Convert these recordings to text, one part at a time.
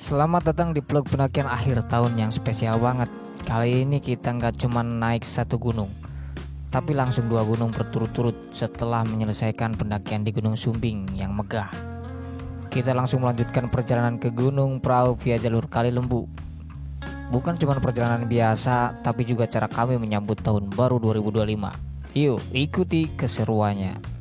Selamat datang di vlog pendakian akhir tahun yang spesial banget. Kali ini kita nggak cuma naik satu gunung, tapi langsung dua gunung berturut-turut setelah menyelesaikan pendakian di Gunung Sumbing yang megah. Kita langsung melanjutkan perjalanan ke Gunung Prau via jalur Kali Lembu. Bukan cuma perjalanan biasa, tapi juga cara kami menyambut tahun baru 2025. Yuk, ikuti keseruannya.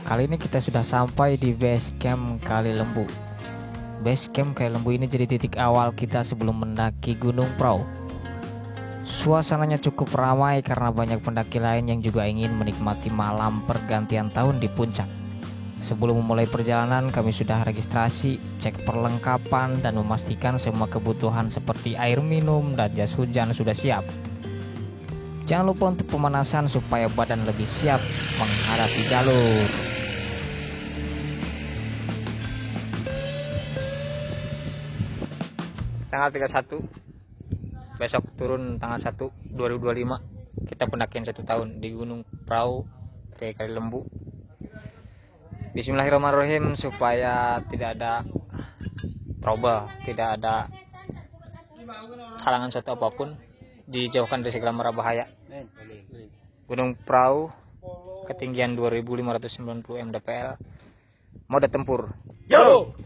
Kali ini kita sudah sampai di base camp Kali Lembu. Base camp Kali Lembu ini jadi titik awal kita sebelum mendaki Gunung Prau. Suasananya cukup ramai karena banyak pendaki lain yang juga ingin menikmati malam pergantian tahun di puncak. Sebelum memulai perjalanan, kami sudah registrasi, cek perlengkapan, dan memastikan semua kebutuhan seperti air minum dan jas hujan sudah siap. Jangan lupa untuk pemanasan supaya badan lebih siap menghadapi jalur. Tanggal 31 besok turun tanggal 1 2025 kita pendakian 1 tahun di Gunung Prau ke Kali Lembu. Bismillahirrahmanirrahim, supaya tidak ada trouble, tidak ada halangan suatu apapun, dijauhkan dari segala mara bahaya. Gunung Prau ketinggian 2590 mdpl, mode tempur. Yo!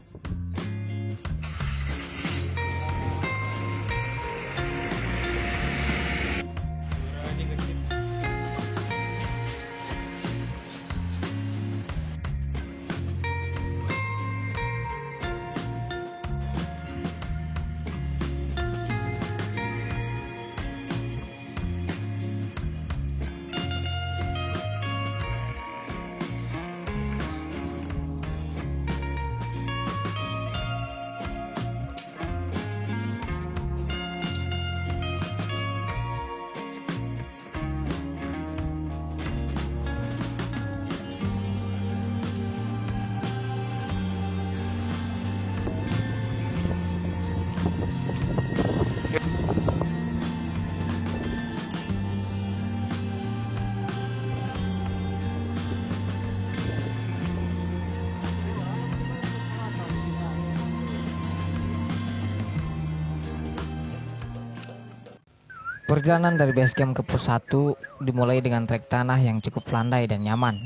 Perjalanan dari base camp ke pos 1 dimulai dengan trek tanah yang cukup landai dan nyaman.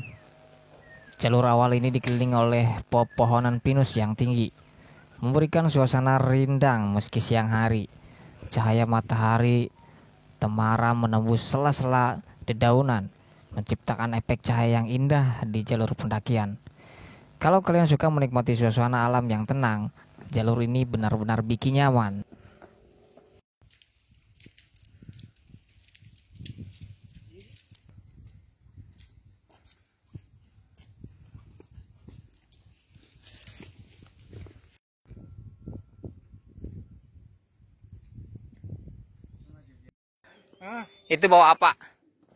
Jalur awal ini dikelilingi oleh pepohonan pinus yang tinggi, memberikan suasana rindang meski siang hari. Cahaya matahari temaram menembus sela-sela dedaunan, menciptakan efek cahaya yang indah di jalur pendakian. Kalau kalian suka menikmati suasana alam yang tenang, jalur ini benar-benar bikin nyaman. Itu bawa apa?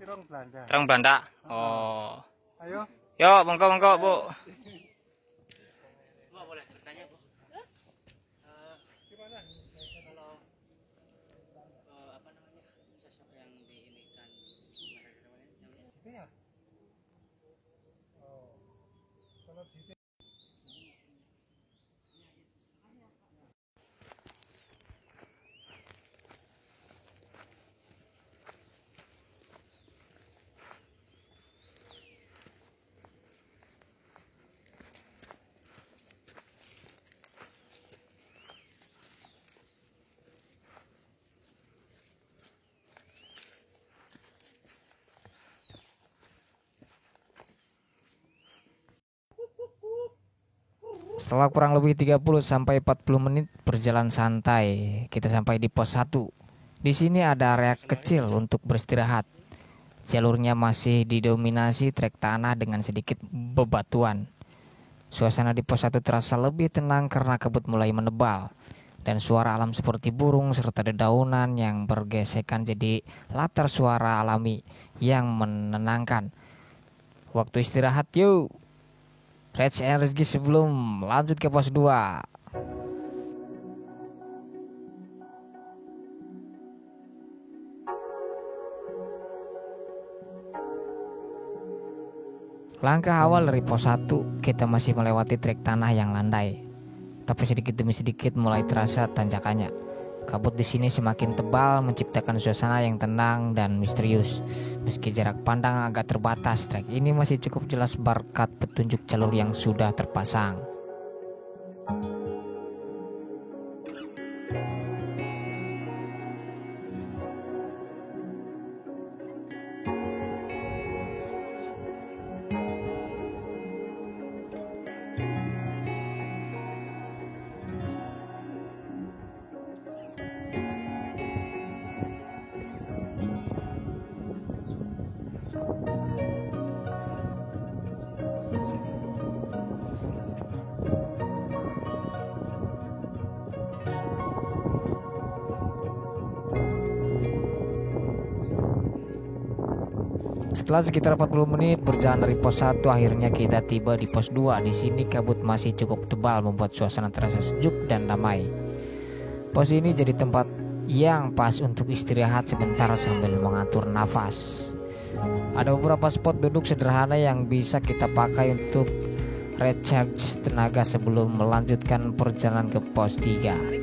Terong Belanda. Terong Belanda. Oh. Ayo. Yo, monggo Bu. Boleh bertanya, Bu? Gimana? Kalau apa namanya sosok yang diinikan namanya? Itu ya? Oh. Kalau di Setelah kurang lebih 30 sampai 40 menit berjalan santai, kita sampai di pos 1. Di sini ada area kecil untuk beristirahat. Jalurnya masih didominasi trek tanah dengan sedikit bebatuan. Suasana di pos 1 terasa lebih tenang karena kabut mulai menebal. dan suara alam seperti burung serta dedaunan yang bergesekan jadi latar suara alami yang menenangkan. Waktu istirahat yuk. Reds and Rizky sebelum lanjut ke pos 2. Langkah awal dari pos 1, kita masih melewati trek tanah yang landai. Tapi sedikit demi sedikit mulai terasa tanjakannya. Kabut di sini semakin tebal menciptakan suasana yang tenang dan misterius. Meski jarak pandang agak terbatas, trek ini masih cukup jelas berkat petunjuk jalur yang sudah terpasang. Setelah sekitar 40 menit berjalan dari pos 1, akhirnya kita tiba di pos 2. Di sini kabut masih cukup tebal membuat suasana terasa sejuk dan damai. Pos ini jadi tempat yang pas untuk istirahat sebentar sambil mengatur nafas. Ada beberapa spot duduk sederhana yang bisa kita pakai untuk recharge tenaga sebelum melanjutkan perjalanan ke pos 3.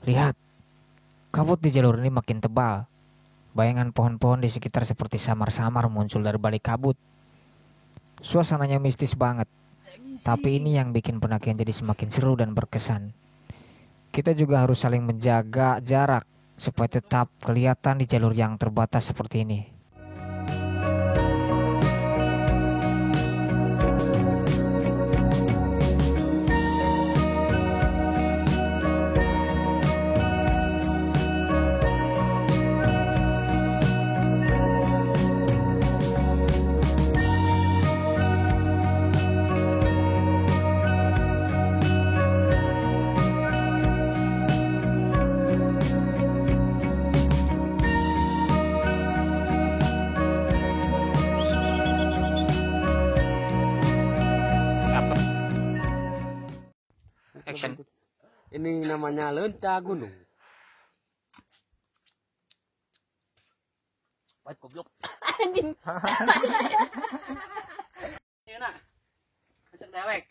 Lihat, kabut di jalur ini makin tebal. Bayangan pohon-pohon di sekitar seperti samar-samar muncul dari balik kabut. Suasananya mistis banget. Tapi ini yang bikin pendakian jadi semakin seru dan berkesan. Kita juga harus saling menjaga jarak supaya tetap kelihatan di jalur yang terbatas seperti ini. Action. Ini namanya lenca gunung. Wait, goblok. Anjing. Iya nak. Ajak dewek.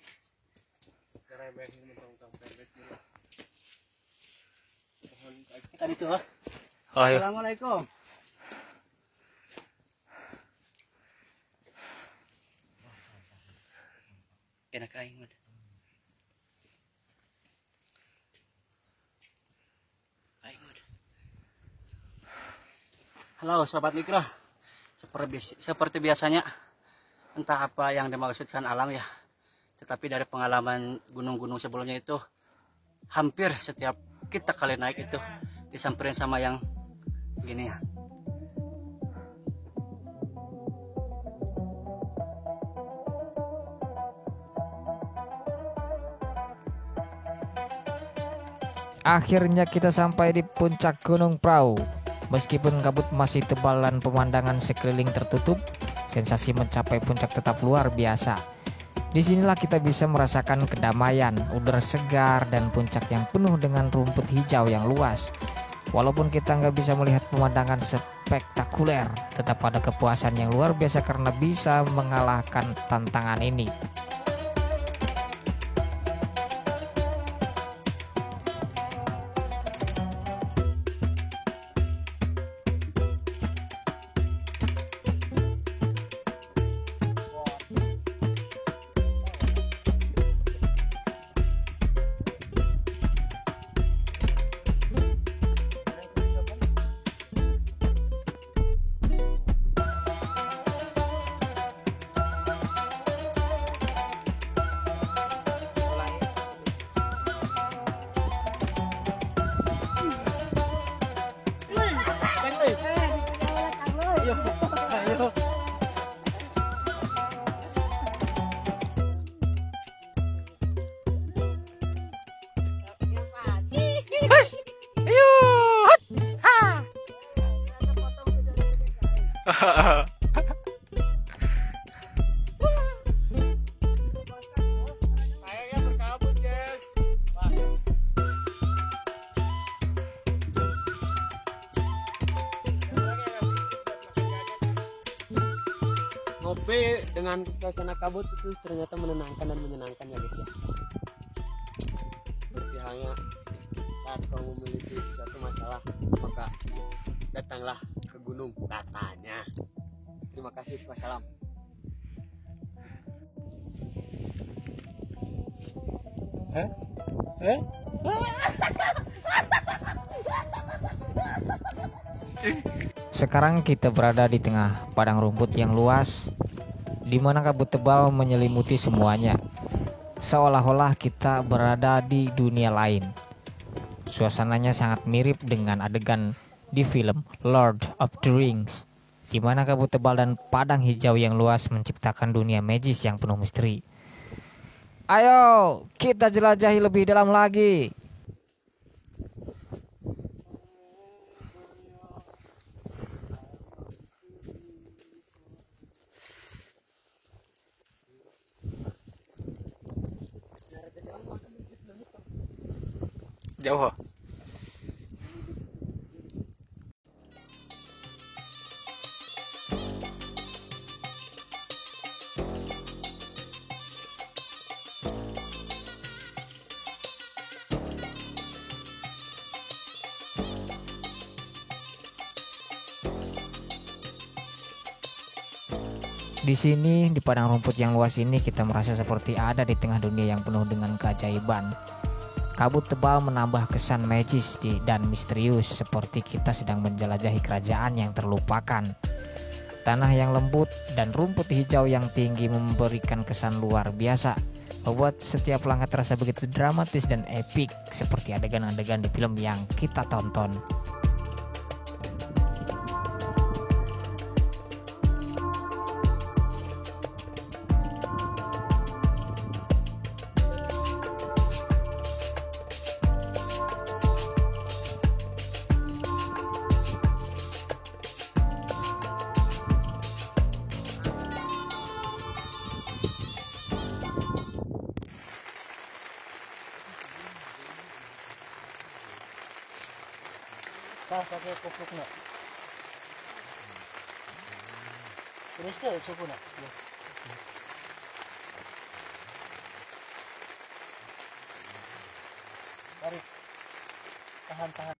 Tadi tuh. Ayo. Assalamualaikum. Enak aing mah. Halo Sobat Mikro, seperti biasanya, entah apa yang dimaksudkan alam ya, tetapi dari pengalaman gunung-gunung sebelumnya itu, hampir setiap kita kali naik itu disamperin sama yang gini ya. Akhirnya kita sampai di puncak Gunung Prau. Meskipun kabut masih tebal dan pemandangan sekeliling tertutup, sensasi mencapai puncak tetap luar biasa. Disinilah kita bisa merasakan kedamaian, udara segar, dan puncak yang penuh dengan rumput hijau yang luas. Walaupun kita nggak bisa melihat pemandangan spektakuler, tetap ada kepuasan yang luar biasa karena bisa mengalahkan tantangan ini. Ngopi dengan suasana kabut itu ternyata menenangkan dan menyenangkan ya guys ya. Seperti halnya saat kamu memiliki suatu masalah, maka datanglah ke gunung katanya. Terima kasih, wassalam. Sekarang kita berada di tengah padang rumput yang luas, di mana kabut tebal menyelimuti semuanya. Seolah-olah kita berada di dunia lain. Suasananya sangat mirip dengan adegan di film Lord of the Rings, di mana kabut tebal dan padang hijau yang luas menciptakan dunia magis yang penuh misteri. Ayo, kita jelajahi lebih dalam lagi. Jauh. Di sini, di padang rumput yang luas ini, kita merasa seperti ada di tengah dunia yang penuh dengan keajaiban. Kabut tebal menambah kesan magis dan misterius, seperti kita sedang menjelajahi kerajaan yang terlupakan. Tanah yang lembut dan rumput hijau yang tinggi memberikan kesan luar biasa, membuat setiap langkah terasa begitu dramatis dan epik, seperti adegan-adegan di film yang kita tonton. Pakai kupluk nak. Terus tu suku nak. Tarik. Tahan. Kalau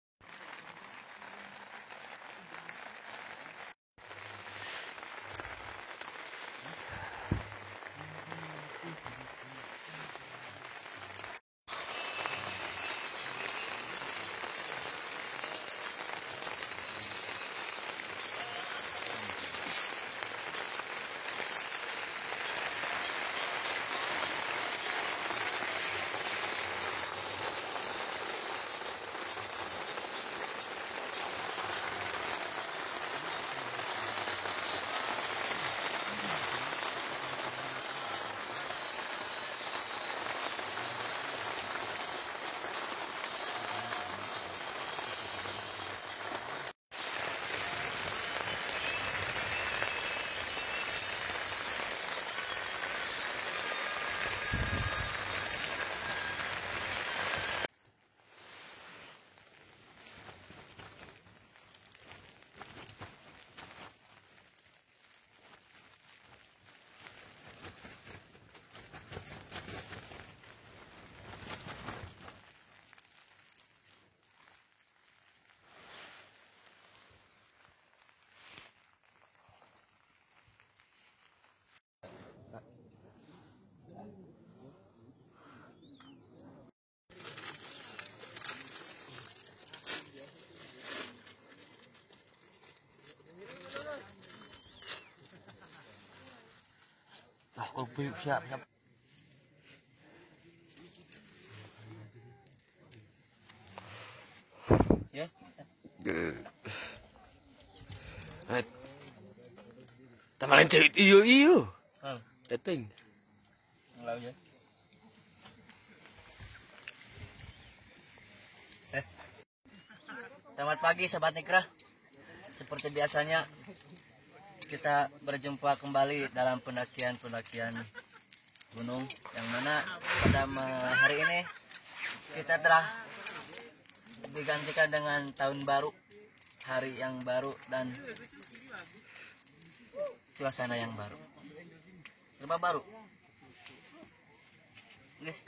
siap. Ya. Tamalan cewek iyo. Dateng. Lalu ya. Selamat pagi sahabat Nikra. Seperti biasanya kita berjumpa kembali dalam pendakian gunung, yang mana pada hari ini kita telah digantikan dengan tahun baru, hari yang baru, dan suasana yang baru, serba baru. Guys,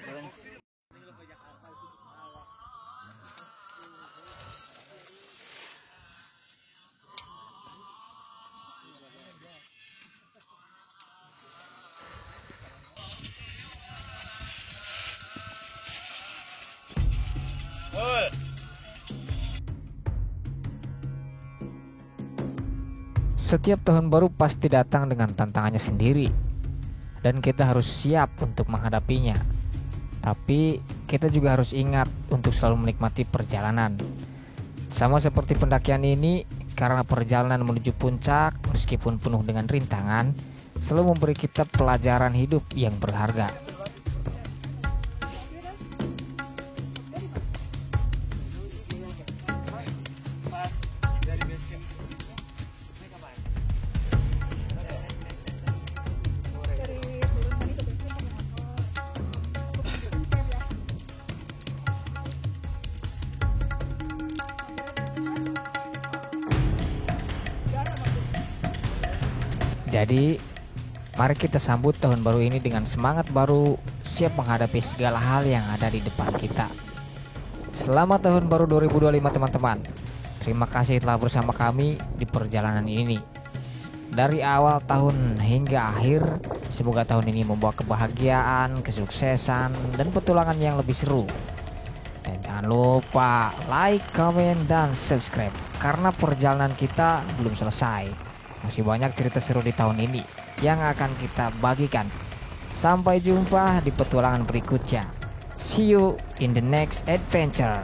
Setiap tahun baru pasti datang dengan tantangannya sendiri, dan kita harus siap untuk menghadapinya. Tapi kita juga harus ingat untuk selalu menikmati perjalanan. Sama seperti pendakian ini, karena perjalanan menuju puncak meskipun penuh dengan rintangan selalu memberi kita pelajaran hidup yang berharga. Jadi, mari kita sambut tahun baru ini dengan semangat baru, siap menghadapi segala hal yang ada di depan kita. Selamat tahun baru 2025 teman-teman. Terima kasih telah bersama kami di perjalanan ini. Dari awal tahun hingga akhir, semoga tahun ini membawa kebahagiaan, kesuksesan, dan petualangan yang lebih seru. Dan jangan lupa like, comment, dan subscribe, karena perjalanan kita belum selesai. Masih banyak cerita seru di tahun ini yang akan kita bagikan. Sampai jumpa di petualangan berikutnya. See you in the next adventure.